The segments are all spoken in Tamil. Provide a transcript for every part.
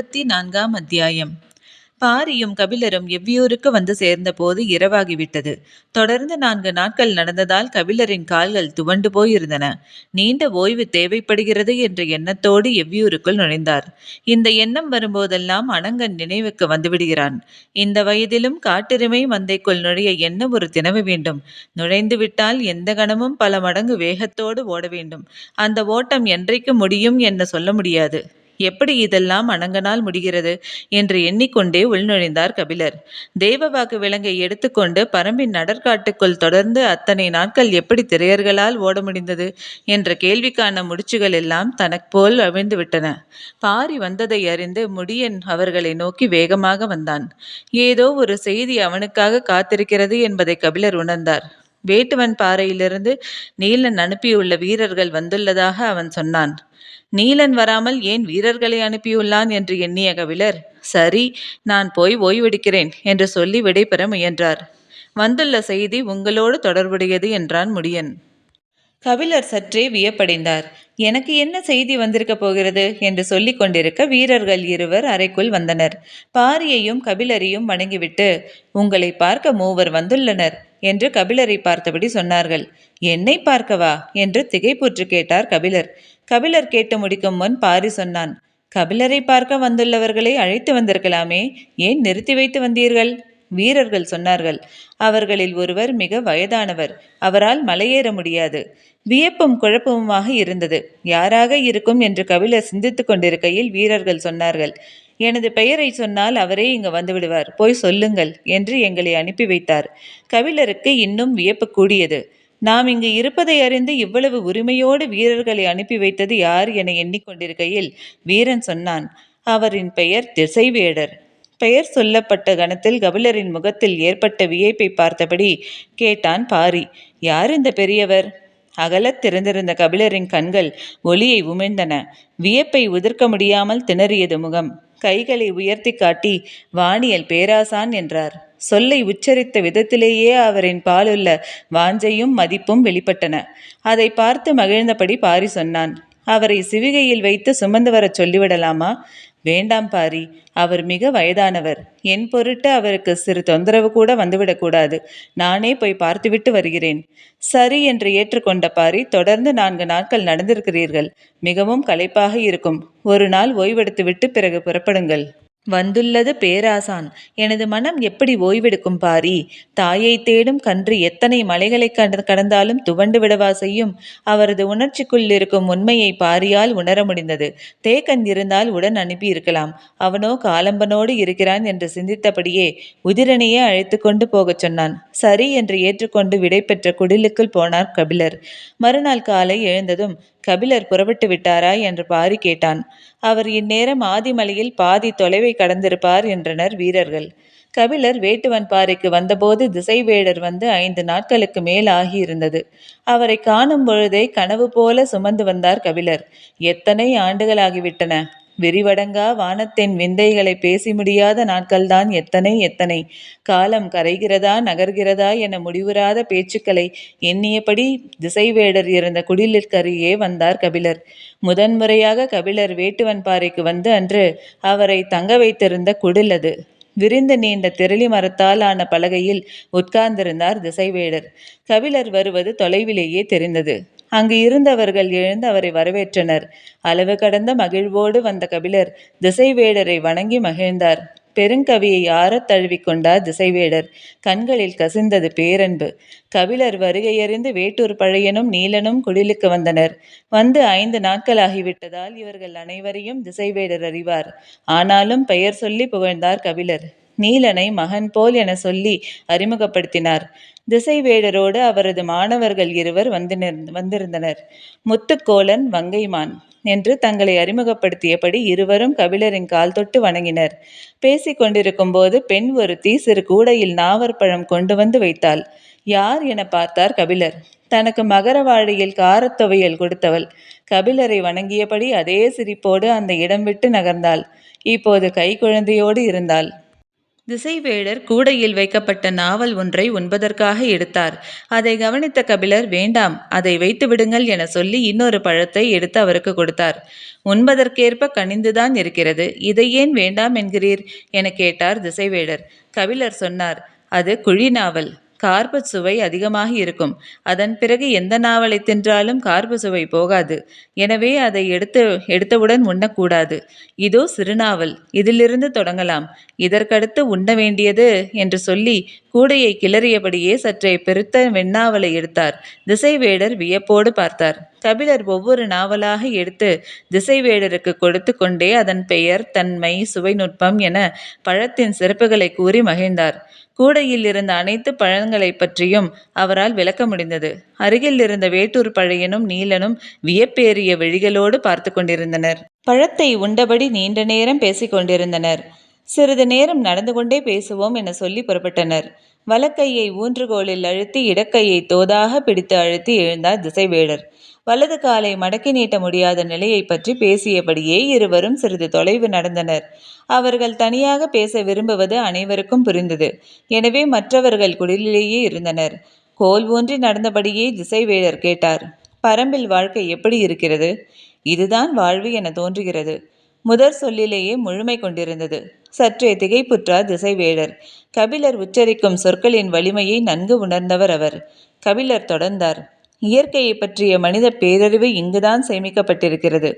24ஆம் அத்தியாயம். பாரியும் கபிலரும் எவ்வியூருக்கு வந்து சேர்ந்தபோது இரவாகிவிட்டது. தொடர்ந்து 4 நாட்கள் நடந்ததால் கபிலரின் கால்கள் துவண்டு போயிருந்தன. நீண்ட ஓய்வு தேவைப்படுகிறது என்ற எண்ணத்தோடு எவ்வியூருக்குள் நுழைந்தார். இந்த எண்ணம் வரும்போதெல்லாம் அனங்கன் நினைவுக்கு வந்துவிடுகிறான். இந்த வயதிலும் காட்டெருமை மந்தைக்குள் நுழைய என்ன ஒரு தினவு வேண்டும். நுழைந்து விட்டால் எந்த கணமும் பல மடங்கு வேகத்தோடு ஓட வேண்டும். அந்த ஓட்டம் என்றைக்கு முடியும் என்ன சொல்ல முடியாது. எப்படி இதெல்லாம் அனங்கனால் முடிகிறது என்று எண்ணிக்கொண்டே உள்நுழைந்தார் கபிலர். தேவவாக்கு விலங்கை எடுத்துக்கொண்டு பரம்பின் நடற்காட்டுக்குள் தொடர்ந்து அத்தனை நாட்கள் எப்படி திரையர்களால் ஓட முடிந்தது என்ற கேள்விக்கான முடிச்சுகள் எல்லாம் தனப்போல் அவிழ்ந்து விட்டன. பாரி வந்ததை அறிந்து முடியன் அவர்களை நோக்கி வேகமாக வந்தான். ஏதோ ஒரு செய்தி அவனுக்காக காத்திருக்கிறது என்பதை கபிலர் உணர்ந்தார். வேட்டுவன் பாறையிலிருந்து நீலன் அனுப்பியுள்ள வீரர்கள் வந்துள்ளதாக அவன் சொன்னான். நீலன் வராமல் ஏன் வீரர்களை அனுப்பியுள்ளான் என்று எண்ணிய கபிலர், சரி, நான் போய் ஓய்வெடுக்கிறேன் என்று சொல்லி விடைபெற முயன்றார். வந்துள்ள செய்தி உங்களோடு தொடர்புடையது என்றான் முடியன். கபிலர் சற்றே வியப்படைந்தார். எனக்கு என்ன செய்தி வந்திருக்க போகிறது என்று சொல்லி கொண்டிருக்க வீரர்கள் இருவர் அறைக்குள் வந்தனர். பாரியையும் கபிலரையும் வணங்கிவிட்டு, உங்களை பார்க்க மூவர் வந்துள்ளனர் என்று கபிலரை பார்த்தபடி சொன்னார்கள். என்னை பார்க்கவா என்று திகைப்புற்று கேட்டார் கபிலர். கபிலர் கேட்டு முடிக்கும் முன் பாரி சொன்னான், கபிலரை பார்க்க வந்துள்ளவர்களை அழைத்து வந்திருக்கலாமே, ஏன் நிறுத்தி வைத்து வந்தீர்கள்? வீரர்கள் சொன்னார்கள். அவர்களில் ஒருவர் மிக வயதானவர், அவரால் மலையேற முடியாது. வியப்பும் குழப்பமுமாக இருந்தது. யாராக இருக்கும் என்று கபிலர் சிந்தித்து கொண்டிருக்கையில் வீரர்கள் சொன்னார்கள், எனது பெயரை சொன்னால் அவரே இங்கு வந்துவிடுவார், போய் சொல்லுங்கள் என்று எங்களை அனுப்பி வைத்தார். கபிலருக்கு இன்னும் வியப்பு கூடியது. நாம் இங்கு இருப்பதை அறிந்து இவ்வளவு உரிமையோடு வீரர்களை அனுப்பி வைத்தது யார் என எண்ணிக்கொண்டிருக்கையில் வீரன் சொன்னான், அவரின் பெயர் திசைவேடர். பெயர் சொல்லப்பட்ட கணத்தில் கபிலரின் முகத்தில் ஏற்பட்ட வியப்பை பார்த்தபடி கேட்டான் பாரி, யார் இந்த பெரியவர்? அகலத் திறந்திருந்த கபிலரின் கண்கள் ஒளியை உமிழ்ந்தன. வியப்பை உதிர்க்க முடியாமல் திணறியது முகம். கைகளை உயர்த்தி காட்டி வானியல் பேராசான் என்றார். சொல்லை உச்சரித்த விதத்திலேயே அவரின் பாலுள்ள வாஞ்சையும் மதிப்பும் வெளிப்பட்டன. அதை பார்த்து மகிழ்ந்தபடி பாரி சொன்னான், அவரை சிவிகையில் வைத்து சுமந்து வர சொல்லிவிடலாமா? வேண்டாம் பாரி, அவர் மிக வயதானவர். என் பொருட்டு அவருக்கு சிறு தொந்தரவு கூட வந்துவிடக்கூடாது. நானே போய் பார்த்துவிட்டு வருகிறேன். சரி என்று ஏற்றுக்கொண்ட பாரி, தொடர்ந்து 4 நாட்கள் நடந்திருக்கிறீர்கள். மிகவும் களைப்பாக இருக்கும். ஒரு நாள் ஓய்வெடுத்துவிட்டு பிறகு புறப்படுங்கள். வந்துள்ளது பேராசான். எனது மனம் எப்படி ஓய்வெடுக்கும் பாரி? தாயை தேடும் கன்று எத்தனை மலைகளை கடந்தாலும் துவண்டு விடவா செய்யும்? அவரது உணர்ச்சிக்குள் இருக்கும் உண்மையை பாரியால் உணர முடிந்தது. தேக்கன் இருந்தால் உடன் அனுப்பி இருக்கலாம். அவனோ காலம்பனோடு இருக்கிறான் என்று சிந்தித்தபடியே உதிரனையே அழைத்து கொண்டு போகச் சொன்னான். சரி என்று ஏற்றுக்கொண்டு விடை பெற்ற குடிலுக்குள் போனார் கபிலர். மறுநாள் காலை எழுந்ததும், கபிலர் புறப்பட்டு விட்டாரா என்று பாரி கேட்டான். அவர் இந்நேரம் ஆதிமலையில் பாதி தொலைவை கடந்திருப்பார் என்றனர் வீரர்கள். கபிலர் வேட்டுவன் பாறைக்கு வந்தபோது திசைவேடர் வந்து 5 நாட்களுக்கு மேல் ஆகியிருந்தது. அவரை காணும் பொழுதே கனவு போல சுமந்து வந்தார் கபிலர். எத்தனை ஆண்டுகளாகிவிட்டன! விரிவடங்கா வானத்தின் விந்தைகளை பேசி முடியாத நாட்கள்தான் எத்தனை எத்தனை! காலம் கரைகிறதா நகர்கிறதா என முடிவுறாத பேச்சுக்களை எண்ணியபடி திசைவேடர் இருந்த குடிலிற்கருகே வந்தார் கபிலர். முதன்முறையாக கபிலர் வேட்டுவன் பாறைக்கு வந்து அன்று அவரை தங்க வைத்திருந்த குடில் அது. விரிந்து நீண்ட திரளி மரத்தால் ஆன பலகையில் உட்கார்ந்திருந்தார் திசைவேடர். கபிலர் வருவது தொலைவிலேயே தெரிந்தது. அங்கு இருந்தவர்கள் எழுந்து அவரை வரவேற்றனர். அளவு கடந்த மகிழ்வோடு வந்த கபிலர் திசைவேடரை வணங்கி மகிழ்ந்தார். பெருங்கவியை ஆறத் தழுவிக்கொண்டார் திசைவேடர். கண்களில் கசிந்தது பேரன்பு. கபிலர் வருகையறிந்து வேட்டூர் பழையனும் நீலனும் குடிலுக்கு வந்தனர். வந்து 5 நாட்களாகிவிட்டதால் இவர்கள் அனைவரையும் திசைவேடர் அறிவார். ஆனாலும் பெயர் சொல்லி புகழ்ந்தார் கபிலர். நீலனை மகன் போல் என சொல்லி அறிமுகப்படுத்தினார். திசைவேடரோடு அவரது மாணவர்கள் இருவர் வந்திருந்தனர். முத்துக்கோலன், வங்கைமான் என்று தங்களை அறிமுகப்படுத்தியபடி இருவரும் கபிலரின் கால் தொட்டு வணங்கினர். பேசி கொண்டிருக்கும் போது பெண் ஒருத்தி சிறு கூடையில் நாவற்பழம் கொண்டு வந்து வைத்தாள். யார் என பார்த்தார் கபிலர். தனக்கு மகரவாழையில் காரத்துவையல் கொடுத்தவள். கபிலரை வணங்கியபடி அதே சிரிப்போடு அந்த இடம் விட்டு நகர்ந்தாள். இப்போது கை குழந்தையோடு இருந்தாள். திசைவேடர் கூடையில் வைக்கப்பட்ட நாவல் ஒன்றை உண்பதற்காக எடுத்தார். அதை கவனித்த கபிலர், வேண்டாம், அதை வைத்து விடுங்கள் என சொல்லி இன்னொரு பழத்தை எடுத்து அவருக்கு கொடுத்தார். உண்பதற்கேற்ப கனிந்துதான் இருக்கிறது, இதை ஏன் வேண்டாம் என்கிறீர் என கேட்டார் திசைவேடர். கபிலர் சொன்னார், அது குழி நாவல், கார்பு சுவை அதிகமாக இருக்கும். அதன் பிறகு எந்த நாவலை தின்றாலும் கார்பு சுவை போகாது. எனவே அதை எடுத்தவுடன் உண்ணக்கூடாது. இதோ சிறுநாவல், இதிலிருந்து தொடங்கலாம். இதற்கடுத்து உண்ண வேண்டியது என்று சொல்லி கூடையை கிளறியபடியே சற்றே பெருத்த வெண்ணாவலை எடுத்தார். திசைவேடர் வியப்போடு பார்த்தார். கபிலர் ஒவ்வொரு நாவலாக எடுத்து திசைவேடருக்கு கொடுத்து கொண்டே அதன் பெயர், தன்மை, சுவை நுட்பம் என பழத்தின் சிறப்புகளை கூறி மகிழ்ந்தார். கூடையில் இருந்த அனைத்து பழங்களை பற்றியும் அவரால் விளக்க முடிந்தது. அருகில் இருந்த வேட்டூர் பழையனும் நீலனும் வியப்பேறிய விழிகளோடு பார்த்து கொண்டிருந்தனர். பழத்தை உண்டபடி நீண்ட நேரம் பேசிக் கொண்டிருந்தனர். சிறிது நேரம் நடந்து கொண்டே பேசுவோம் என சொல்லி புறப்பட்டனர். வலக்கையை ஊன்றுகோலில் அழுத்தி இடக்கையை தோதாக பிடித்து அழுத்தி எழுந்தார் திசைவேடர். வலது காலை மடக்கி நீட்ட முடியாத நிலையை பற்றி பேசியபடியே இருவரும் சிறிது தொலைவு நடந்தனர். அவர்கள் தனியாக பேச விரும்புவது அனைவருக்கும் புரிந்தது. எனவே மற்றவர்கள் குடிலேயே இருந்தனர். கோல் ஊன்றி நடந்தபடியே திசைவேடர் கேட்டார், பரம்பில் வாழ்க்கை எப்படி இருக்கிறது? இதுதான் வாழ்வு என தோன்றுகிறது. முதற் சொல்லிலேயே முழுமை கொண்டிருந்தது. சற்றே திகைப்புற்றார் திசைவேடர். கபிலர் உச்சரிக்கும் சொற்களின் வலிமையை நன்கு உணர்ந்தவர் அவர். கபிலர் தொடர்ந்தார், இயற்கையை பற்றிய மனித பேரறிவு இங்குதான் சேமிக்கப்பட்டிருக்கிறது.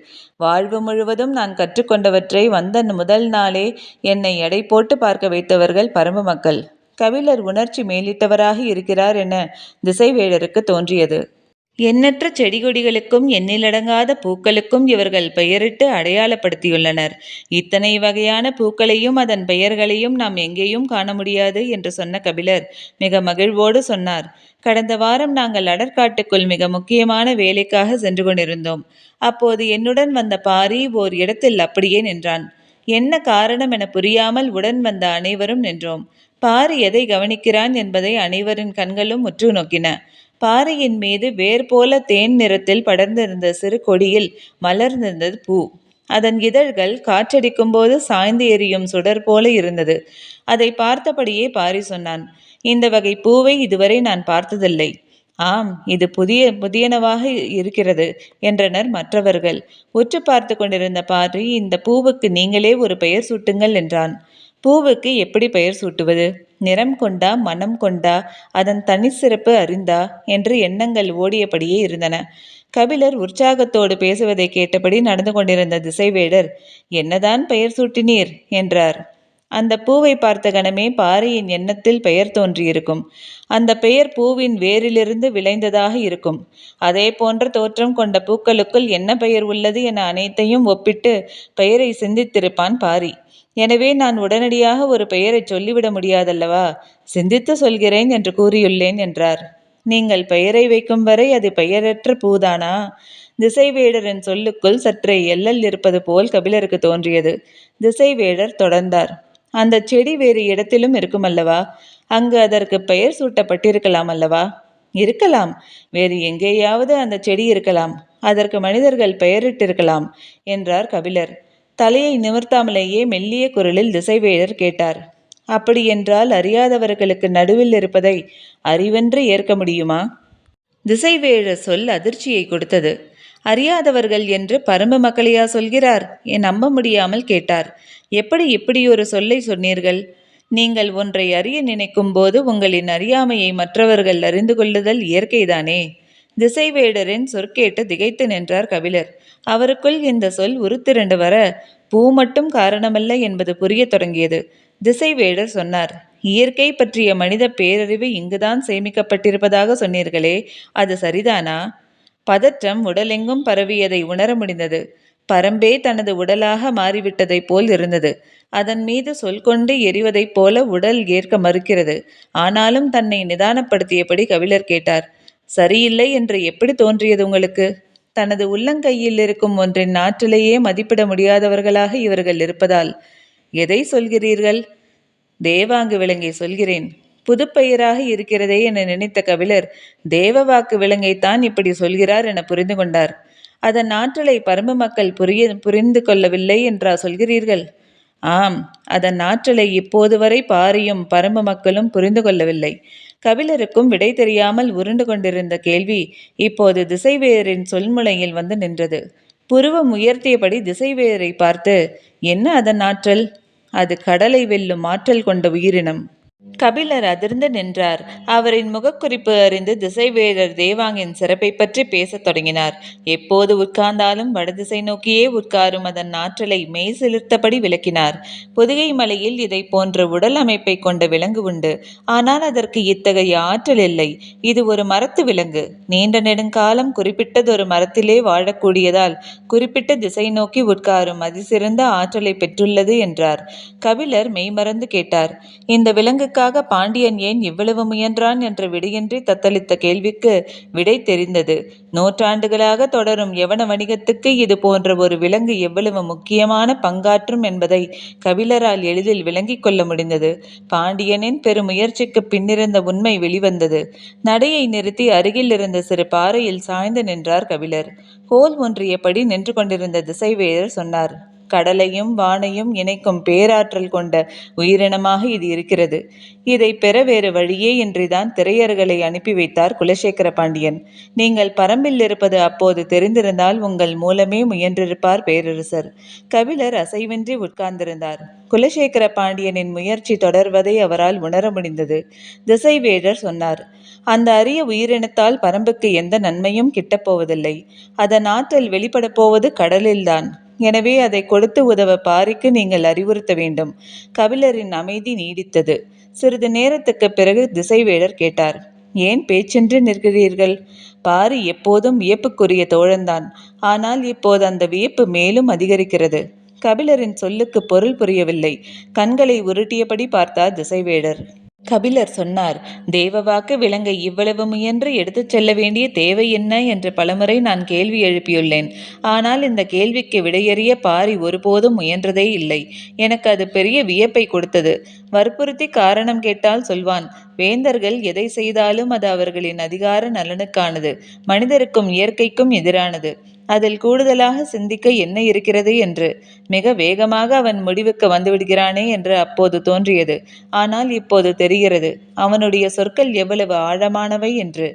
வாழ்வு முழுவதும் நான் கற்றுக்கொண்டவற்றை வந்த முதல் நாளே என்னை எடை போட்டு பார்க்க வைத்தவர்கள் பரம்பு மக்கள். கபிலர் உணர்ச்சி மேலிட்டவராக இருக்கிறார் என திசைவேடருக்கு தோன்றியது. எண்ணற்ற செடி கொடிகளுக்கும் எண்ணிலடங்காத பூக்களுக்கும் இவர்கள் பெயரிட்டு அடையாளப்படுத்தியுள்ளனர். இத்தனை வகையான பூக்களையும் அதன் பெயர்களையும் நாம் எங்கேயும் காண முடியாது என்று சொன்ன கபிலர் மிக மகிழ்வோடு சொன்னார், கடந்த வாரம் நாங்கள் அடற்காட்டுக்குள் மிக முக்கியமான வேலைக்காக சென்று கொண்டிருந்தோம். அப்போது என்னுடன் வந்த பாரி ஓர் இடத்தில் அப்படியே நின்றான். என்ன காரணம் என புரியாமல் உடன் வந்த அனைவரும் நின்றோம். பாரி எதை கவனிக்கிறான் என்பதை அனைவரின் கண்களும் உற்று நோக்கின. பாறையின் மீது வேர் போல தேன் நிறத்தில் படர்ந்திருந்த சிறு கொடியில் மலர்ந்திருந்தது பூ. அதன் இதழ்கள் காற்றடிக்கும் போது சாய்ந்து எரியும் சுடர் போல இருந்தது. அதை பார்த்தபடியே பாரி சொன்னான், இந்த வகை பூவை இதுவரை நான் பார்த்ததில்லை. ஆம், இது புதியனவாக இருக்கிறது என்றனர் மற்றவர்கள். உற்று பார்த்து கொண்டிருந்த பாரி, இந்த பூவுக்கு நீங்களே ஒரு பெயர் சூட்டுங்கள் என்றான். பூவுக்கு எப்படி பெயர் சூட்டுவது? நிறம் கொண்டா, மனம் கொண்டா, அதன் தனிச்சிறப்பு அறிந்தா என்று எண்ணங்கள் ஓடியபடியே இருந்தன. கபிலர் உற்சாகத்தோடு பேசுவதை கேட்டபடி நடந்து கொண்டிருந்த திசைவேடர், என்னதான் பெயர் சூட்டினீர் என்றார். அந்த பூவை பார்த்த கணமே பாரியின் எண்ணத்தில் பெயர் தோன்றியிருக்கும். அந்த பெயர் பூவின் வேரிலிருந்து விளைந்ததாக இருக்கும். அதே போன்ற தோற்றம் கொண்ட பூக்களுக்குள் என்ன பெயர் உள்ளது என அனைத்தையும் ஒப்பிட்டு பெயரை சிந்தித்திருப்பான் பாரி. எனவே நான் உடனடியாக ஒரு பெயரை சொல்லிவிட முடியாதல்லவா, சிந்தித்து சொல்கிறேன் என்று கூறியுள்ளேன் என்றார். நீங்கள் பெயரை வைக்கும் வரை அது பெயரற்ற பூதானா? திசைவேடரின் சொல்லுக்குள் சற்றே எல்லல் இருப்பது போல் கபிலருக்கு தோன்றியது. திசைவேடர் தொடர்ந்தார், அந்த செடி வேறு இடத்திலும் இருக்குமல்லவா? அங்கு அதற்கு பெயர் சூட்டப்பட்டிருக்கலாம் அல்லவா? இருக்கலாம், வேறு எங்கேயாவது அந்த செடி இருக்கலாம். அதற்கு மனிதர்கள் பெயரிட்டிருக்கலாம் என்றார் கபிலர். தலையை நிமிர்த்தாமலேயே மெல்லிய குரலில் திசைவேடர் கேட்டார், அப்படியென்றால் அறியாதவர்களுக்கு நடுவில் இருப்பதை அறிவென்று ஏற்க முடியுமா? திசைவேடர் சொல் அதிர்ச்சியை கொடுத்தது. அறியாதவர்கள் என்று பரம்பு மக்களையா சொல்கிறார்? என் நம்ப முடியாமல் கேட்டார். எப்படி இப்படியொரு சொல்லை சொன்னீர்கள்? நீங்கள் ஒன்றை அறிய நினைக்கும் போது உங்களின் அறியாமையை மற்றவர்கள் அறிந்து கொள்ளுதல் இயற்கைதானே? திசைவேடரின் சொற்கேட்டு திகைத்து நின்றார் கபிலர். அவருக்குள் இந்த சொல் உருத்திரண்டு வர பூ மட்டும் காரணமல்ல என்பது புரிய தொடங்கியது. திசைவேடர் சொன்னார், இயற்கை பற்றிய மனித பேரறிவு இங்குதான் சேமிக்கப்பட்டிருப்பதாக சொன்னீர்களே, அது சரிதானா? பதற்றம் உடலெங்கும் பரவியதை உணர முடிந்தது. பரம்பே தனது உடலாக மாறிவிட்டதைப் போல் இருந்தது. அதன் மீது சொல் கொண்டு எரிவதைப் போல உடல் ஏற்க மறுக்கிறது. ஆனாலும் தன்னை நிதானப்படுத்தியபடி கபிலர் கேட்டார், சரியில்லை என்று எப்படி தோன்றியது உங்களுக்கு? தனது உள்ளங்கையில் இருக்கும் ஒன்றின் ஆற்றலையே மதிப்பிட முடியாதவர்களாக இவர்கள் இருப்பதால். எதை சொல்கிறீர்கள்? தேவாங்கு விலங்கை சொல்கிறேன். புதுப்பெயராக இருக்கிறதே என நினைத்த கபிலர் தேவவாக்கு விலங்கைத்தான் இப்படி சொல்கிறார் என புரிந்து கொண்டார். அதன் ஆற்றலை பரம்பு மக்கள் புரிந்து கொள்ளவில்லை என்றா சொல்கிறீர்கள்? ஆம், அதன் ஆற்றலை இப்போது வரை பாரியும் பரம்பு மக்களும் புரிந்து கொள்ளவில்லை. கபிலருக்கும் விடை தெரியாமல் உருண்டு கொண்டிருந்த கேள்வி இப்போது திசைவேரின் சொல்முனையில் வந்து நின்றது. புருவம் உயர்த்தியபடி திசைவேரை பார்த்து, என்ன அதன் ஆற்றல்? அது கடலை வெல்லும் ஆற்றல் கொண்ட உயிரினம். கபிலர் அதிர்ந்து நின்றார். அவரின் முகக்குறிப்பு அறிந்து திசைவேழர் தேவாங்கின் சிறப்பை பற்றி பேசத் தொடங்கினார். எப்போது உட்கார்ந்தாலும் வடதிசை நோக்கியே உட்காரும் அதன் ஆற்றலை மெய் சிலிர்த்தபடி விளக்கினார். பொதிகை மலையில் இதை போன்ற உடல் அமைப்பை கொண்ட விலங்கு உண்டு. ஆனால் அதற்கு இத்தகைய ஆற்றல் இல்லை. இது ஒரு மரத்து விலங்கு. நீண்ட நெடுங்காலம் குறிப்பிட்டதொரு மரத்திலே வாழக்கூடியதால் குறிப்பிட்ட திசை நோக்கி உட்காரும் அதிசிறந்த ஆற்றலை பெற்றுள்ளது என்றார். கபிலர் மெய்மறந்து கேட்டார். இந்த விலங்கு பாண்டியன் ஏன் இவ்வளவு முயன்றான் என்ற விடையின்றி தத்தளித்த கேள்விக்கு விடை தெரிந்தது. நூற்றாண்டுகளாக தொடரும் யவன வணிகத்துக்கு இது போன்ற ஒரு விலங்கு எவ்வளவு முக்கியமான பங்காற்றும் என்பதை கபிலரால் எளிதில் விளங்கிக் கொள்ள முடிந்தது. பாண்டியனின் பெருமுயற்சிக்கு பின்னிருந்த உண்மை வெளிவந்தது. நடையை நிறுத்தி அருகில் இருந்த சிறு பாறையில் சாய்ந்து நின்றார் கபிலர். கோல் ஒன்றியபடி நின்று கொண்டிருந்த திசைவேழர் சொன்னார். கடலையும் வானையும் இணைக்கும் பேராற்றல் கொண்ட உயிரினமாக இது இருக்கிறது. இதை பெற வேறு வழியே இன்றிதான் திரையர்களை அனுப்பி வைத்தார் குலசேகர பாண்டியன். நீங்கள் பரம்பில் இருப்பது அப்போது தெரிந்திருந்தால் உங்கள் மூலமே முயன்றிருப்பார் பேரரசர். கபிலர் அசைவின்றி உட்கார்ந்திருந்தார். குலசேகர பாண்டியனின் முயற்சி தொடர்வதை அவரால் உணர முடிந்தது. திசைவேழர் சொன்னார். அந்த அரிய உயிரினத்தால் பரம்புக்கு எந்த நன்மையும் கிட்டப்போவதில்லை. அதன் ஆற்றல் வெளிப்பட போவது கடலில்தான். எனவே அதை கொடுத்து உதவ பாரிக்கு நீங்கள் அறிவுறுத்த வேண்டும். கபிலரின் அமைதி நீடித்தது. சிறிது நேரத்துக்கு பிறகு திசைவேழர் கேட்டார். ஏன் பேச்சென்று நிற்கிறீர்கள்? பாரி எப்போதும் வியப்புக்குரிய தோழன்தான். ஆனால் இப்போது அந்த வியப்பு மேலும் அதிகரிக்கிறது. கபிலரின் சொல்லுக்கு பொருள் புரியவில்லை. கண்களை உருட்டியபடி பார்த்தார் திசைவேழர். கபிலர் சொன்னார். தேவவாக்கு விலங்கை இவ்வளவு முயன்று எடுத்துச் செல்ல வேண்டிய தேவை என்ன என்று பலமுறை நான் கேள்வி எழுப்பியுள்ளேன். ஆனால் இந்த கேள்விக்கு விடையறிய பாரி ஒருபோதும் முயன்றதே இல்லை. எனக்கு அது பெரிய வியப்பை கொடுத்தது. வற்புறுத்தி காரணம் கேட்டால் சொல்வான். வேந்தர்கள் எதை செய்தாலும் அது அவர்களின் அதிகார நலனுக்கானது, மனிதருக்கும் இயற்கைக்கும் எதிரானது. அதில் கூடுதலாக சிந்திக்க என்ன இருக்கிறது என்று. மிக வேகமாக அவன் முடிவுக்கு வந்துவிடுகிறானே என்று அப்போது தோன்றியது. ஆனால் இப்போது தெரிகிறது அவனுடைய சொற்கள் எவ்வளவு ஆழமானவை என்று.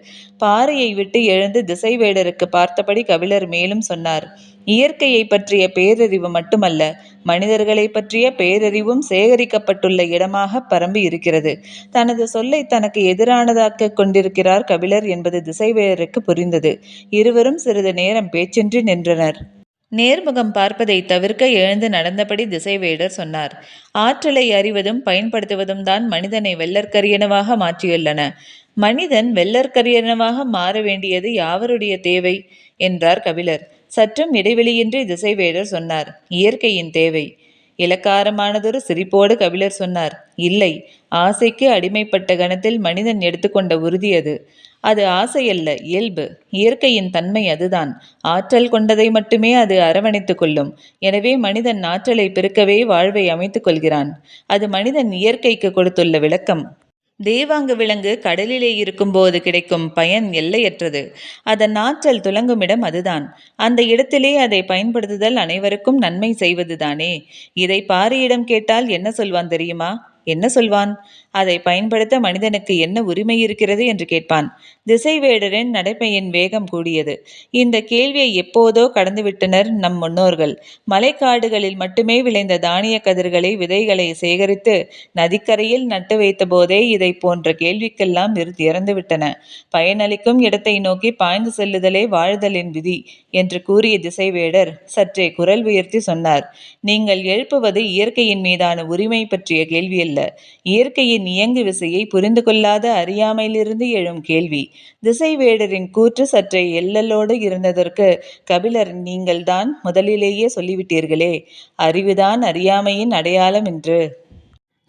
பாறையை விட்டு எழுந்து திசைவேடருக்கு பார்த்தபடி கபிலர் மேலும் சொன்னார். இயற்கையை பற்றிய பேரறிவு மட்டுமல்ல, மனிதர்களை பற்றிய பேரறிவும் சேகரிக்கப்பட்டுள்ள இடமாக பரம்பு இருக்கிறது. தனது சொல்லை தனக்கு எதிரானதாக்க கொண்டிருக்கிறார் கபிலர் என்பது திசைவேடருக்கு புரிந்தது. இருவரும் சிறிது நேரம் பேச்சின்றி நின்றனர். நேர்முகம் பார்ப்பதை தவிர்க்க எழுந்து நடந்தபடி திசைவேடர் சொன்னார். ஆற்றலை அறிவதும் பயன்படுத்துவதும் தான் மனிதனை வெள்ளற்கரியனவாக மாற்றியுள்ளன. மனிதன் வெள்ளற்கரியனவாக மாற வேண்டியது யாவருடைய தேவை என்றார் கபிலர். சற்றும் இடைவெளியின்றி திசைவேடர் சொன்னார். இயற்கையின் தேவை. இலக்காரமானதொரு சிரிப்போடு கபிலர் சொன்னார். இல்லை, ஆசைக்கு அடிமைப்பட்ட கணத்தில் மனிதன் எடுத்துக்கொண்ட உறுதி அது. அது ஆசையல்ல, இயல்பு. இயற்கையின் தன்மை அதுதான். ஆற்றல் கொண்டதை மட்டுமே அது அரவணைத்துக் கொள்ளும். எனவே மனிதன் ஆற்றலை பெருக்கவே வாழ்வை அமைத்துக் கொள்கிறான். அது மனிதன் இயற்கைக்கு கொடுத்துள்ள விளக்கம். தேவாங்கு விலங்கு கடலிலே இருக்கும்போது கிடைக்கும் பயன் எல்லையற்றது. அதன் ஆற்றல் துலங்குமிடம் அதுதான். அந்த இடத்திலே அதை பயன்படுத்துதல் அனைவருக்கும் நன்மை செய்வதுதானே. இதை பாரியிடம் கேட்டால் என்ன சொல்வான் தெரியுமா? என்ன சொல்வான்? அதை பயன்படுத்த மனிதனுக்கு என்ன உரிமை இருக்கிறது என்று கேட்பான். திசைவேடரின் நடைமையின் வேகம் கூடியது. இந்த கேள்வியை எப்போதோ கடந்துவிட்டனர் நம் முன்னோர்கள். மலைக்காடுகளில் மட்டுமே விளைந்த தானிய கதிர்களை, விதைகளை சேகரித்து நதிக்கரையில் நட்டு வைத்த போதே இதை போன்ற கேள்விக்கெல்லாம் இறந்துவிட்டன. பயனளிக்கும் இடத்தை நோக்கி பாய்ந்து செல்லுதலே வாழ்தலின் விதி என்று கூறிய திசைவேடர் சற்றே குரல் உயர்த்தி சொன்னார். நீங்கள் எழுப்புவது இயற்கையின் மீதான உரிமை பற்றிய கேள்வியல்ல, இயற்கையின் இயங்கு விசையை புரிந்து கொள்ளாத அறியாமையிலிருந்து எழும் கேள்வி. திசைவேடரின் கூற்று சற்றே எல்லலோடு இருந்ததற்கு கபிலர், நீங்கள் தான் முதலிலேயே சொல்லிவிட்டீர்களே, அறிவுதான் அறியாமையின் அடையாளம் என்று.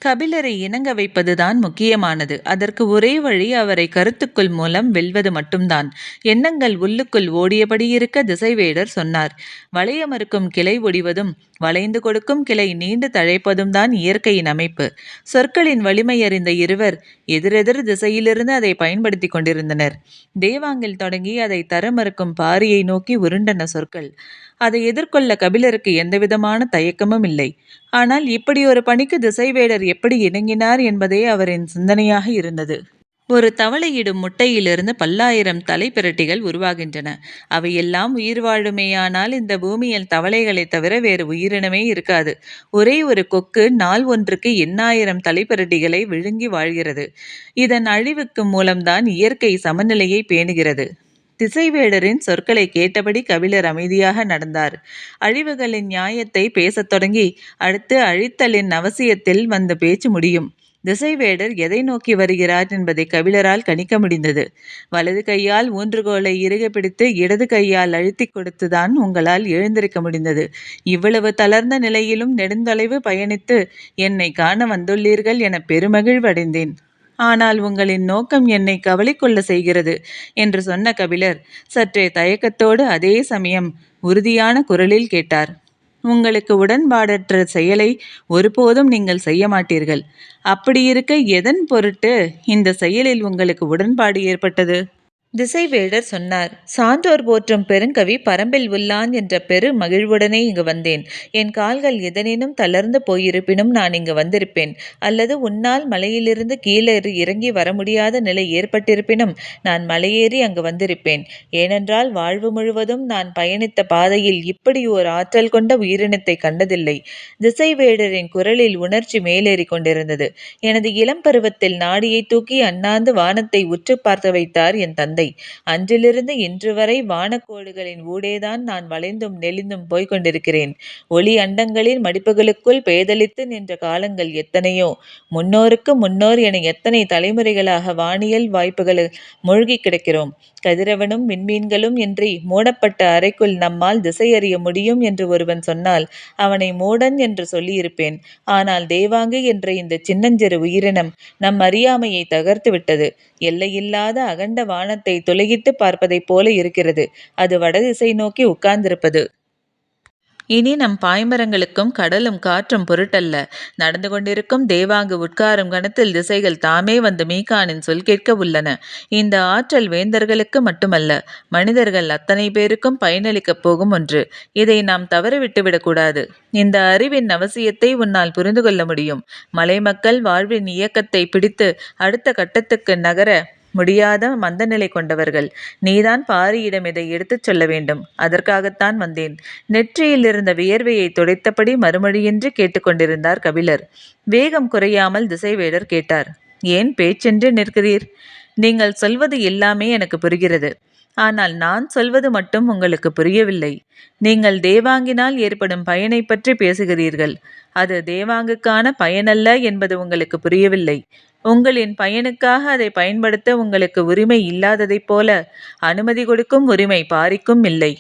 கபிலரை இணங்க வைப்பதுதான் முக்கியமானது. அதற்கு ஒரே வழி அவரை கருத்துக்குள் மூலம் வெல்வது மட்டும்தான். எண்ணங்கள் உள்ளுக்குள் ஓடியபடி இருக்க திசைவேடர் சொன்னார். வளைய மறுக்கும் கிளை ஒடிவதும் வளைந்து கொடுக்கும் கிளை நீண்டு தழைப்பதும் தான் இயற்கையின் அமைப்பு. சொற்களின் வலிமை அறிந்த இருவர் எதிரெதிர் திசையிலிருந்து அதை பயன்படுத்தி கொண்டிருந்தனர். தேவாங்கில் தொடங்கி அதை தர மறுக்கும் பாரியை நோக்கி உருண்டன சொற்கள். அதை எதிர்கொள்ள கபிலருக்கு எந்தவிதமான தயக்கமும் இல்லை. ஆனால் இப்படி ஒரு பணிக்கு திசைவேடர் எப்படி இணங்கினார் என்பதே அவரின் சிந்தனையாக இருந்தது. ஒரு தவளையிடும் முட்டையிலிருந்து பல்லாயிரம் தலைப்பிரட்டிகள் உருவாகின்றன. அவையெல்லாம் உயிர் வாழுமேயானால் இந்த பூமியில் தவளைகளைத் தவிர வேறு உயிரினமே இருக்காது. ஒரே ஒரு கொக்கு நாள் ஒன்றுக்கு எண்ணாயிரம் தலைப்பிரட்டிகளை விழுங்கி வாழ்கிறது. இதன் அழிவுக்கு மூலம்தான் இயற்கை சமநிலையை பேணுகிறது. திசைவேடரின் சொற்களை கேட்டபடி கபிலர் அமைதியாக நடந்தார். அழிவுகளின் நியாயத்தை பேசத் தொடங்கி அடுத்து அழித்தலின் அவசியத்தில் வந்து பேச்சு முடியும். திசைவேடர் எதை நோக்கி வருகிறார் என்பதை கபிலரால் கணிக்க முடிந்தது. வலது கையால் ஊன்றுகோலை இறுக பிடித்து இடது கையால் அழுத்தி கொடுத்துதான் உங்களால் எழுந்திருக்க முடிந்தது. இவ்வளவு தளர்ந்த நிலையிலும் நெடுந்தொலைவு பயணித்து என்னை காண வந்துள்ளீர்கள் என பெருமகிழ்வடைந்தேன். ஆனால் உங்களின் நோக்கம் என்னை கவலை கொள்ள செய்கிறது என்று சொன்ன கபிலர் சற்றே தயக்கத்தோடு அதே சமயம் உறுதியான குரலில் கேட்டார். உங்களுக்கு உடன்பாடற்ற செயலை ஒருபோதும் நீங்கள் செய்ய மாட்டீர்கள். அப்படியிருக்க எதன் பொருட்டு இந்த செயலில் உங்களுக்கு உடன்பாடு ஏற்பட்டது? திசைவேடர் சொன்னார். சான்றோர் போற்றும் பெருங்கவி பரம்பில் உள்ளான் என்ற பெரு மகிழ்வுடனே இங்கு வந்தேன். என் கால்கள் எதனேனும் தளர்ந்து போயிருப்பினும் நான் இங்கு வந்திருப்பேன். அல்லது உன்னால் மலையிலிருந்து கீழே இறங்கி வர முடியாத நிலை ஏற்பட்டிருப்பினும் நான் மலையேறி அங்கு வந்திருப்பேன். ஏனென்றால் வாழ்வு முழுவதும் நான் பயணித்த பாதையில் இப்படி ஓர் ஆற்றல் கொண்ட உயிரினத்தை கண்டதில்லை. திசைவேடரின் குரலில் உணர்ச்சி மேலேறி கொண்டிருந்தது. எனது இளம் பருவத்தில் நாடியை தூக்கி அண்ணாந்து வானத்தை உற்று பார்த்து வைத்தார் என் தந்தை. அன்றிலிருந்து இன்று வரை வானக்கோடுகளின் ஊடேதான் நான் வளைந்தும் நெளிந்தும் போய்கொண்டிருக்கிறேன். ஒளி அண்டங்களின் மடிப்புகளுக்குள் பேதலித்து நின்ற காலங்கள் எத்தனையோ. முன்னோருக்கு முன்னோர் என எத்தனை தலைமுறைகளாக வானியல் வாய்ப்புகள் மூழ்கி கிடக்கிறோம். கதிரவனும் விண்மீன்களும் இன்றி மூடப்பட்ட அறைக்குள் நம்மால் திசையறிய முடியும் என்று ஒருவன் சொன்னால் அவனை மூடன் என்று சொல்லியிருப்பேன். ஆனால் தேவாங்கு என்ற இந்த சின்னஞ்சிறு உயிரினம் நம் அறியாமையை தகர்த்து விட்டது. எல்லையில்லாத அகண்ட வானத்தை துளையிட்டு பார்ப்பதைப் போல இருக்கிறது. அது வடதிசை நோக்கி உட்கார்ந்திருப்பது. இனி நம் பாய்மரங்களுக்கும் கடலும் காற்றும் பொருட்டல்ல. நடந்து கொண்டிருக்கும் தேவாங்கு உட்காரும் கணத்தில் திசைகள் தாமே வந்து மீகானின் சொல் கேட்க உள்ளன. இந்த ஆற்றல் வேந்தர்களுக்கு மட்டுமல்ல, மனிதர்கள் அத்தனை பேருக்கும் பயனளிக்கப் போகும் ஒன்று. இதை நாம் தவறவிட்டுவிடக்கூடாது. இந்த அறிவின் அவசியத்தை உன்னால் புரிந்து கொள்ள முடியும். மலைமக்கள் வாழ்வின் இயக்கத்தை பிடித்து அடுத்த கட்டத்துக்கு நகர முடியாத மந்தநிலை கொண்டவர்கள். நீதான் பாரியிடம் இதை எடுத்துச் சொல்ல வேண்டும். அதற்காகத்தான் வந்தேன். நெற்றியில் இருந்த வியர்வையை துடைத்தபடி மறுமொழியின்றி கேட்டுக்கொண்டிருந்தார் கபிலர். வேகம் குறையாமல் திசைவேடர் கேட்டார். ஏன் பேச்சென்று நிற்கிறீர்? நீங்கள் சொல்வது எல்லாமே எனக்கு புரிகிறது. ஆனால் நான் சொல்வது மட்டும் உங்களுக்கு புரியவில்லை. நீங்கள் தேவாங்கினால் ஏற்படும் பயனை பற்றி பேசுகிறீர்கள். அது தேவாங்குக்கான பயனல்ல என்பது உங்களுக்கு புரியவில்லை. உங்களின் பயனுக்காக அதை பயன்படுத்த உங்களுக்கு உரிமை இல்லாததைப் போல அனுமதி கொடுக்கும் உரிமை பாரிக்கும் இல்லை.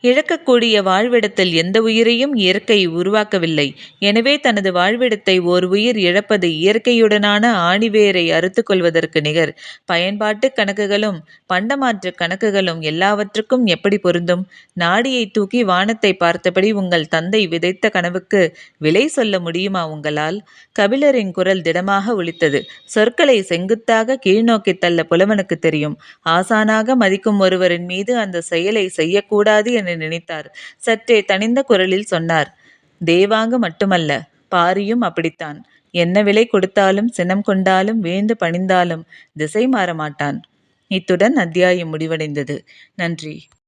இழக்கக்கூடிய வாழ்விடத்தில் எந்த உயிரையும் இயற்கை உருவாக்கவில்லை. எனவே தனது வாழ்விடத்தை ஓர் உயிர் இழப்பது இயற்கையுடனான ஆணிவேரை அறுத்து கொள்வதற்கு நிகர். பயன்பாட்டு கணக்குகளும் பண்டமாற்று கணக்குகளும் எல்லாவற்றுக்கும் எப்படி பொருந்தும்? நாடியை தூக்கி வானத்தை பார்த்தபடி உங்கள் தந்தை விதைத்த கனவுக்கு விலை சொல்ல முடியுமா உங்களால்? கபிலரின் குரல் திடமாக ஒலித்தது. சொற்களை செங்குத்தாக கீழ்நோக்கி தள்ள புலவனுக்கு தெரியும். ஆசானாக மதிக்கும் ஒருவரின் மீது அந்த செயலை செய்யக்கூடாது என நினைத்தார். சற்றே தனிந்த குரலில் சொன்னார். தேவாங்கு மட்டுமல்ல, பாரியும் அப்படித்தான். என்ன விலை கொடுத்தாலும் சினம் கொண்டாலும் வீழ்ந்து பணிந்தாலும் திசை மாற மாட்டான். இத்துடன் அத்தியாயம் முடிவடைந்தது. நன்றி.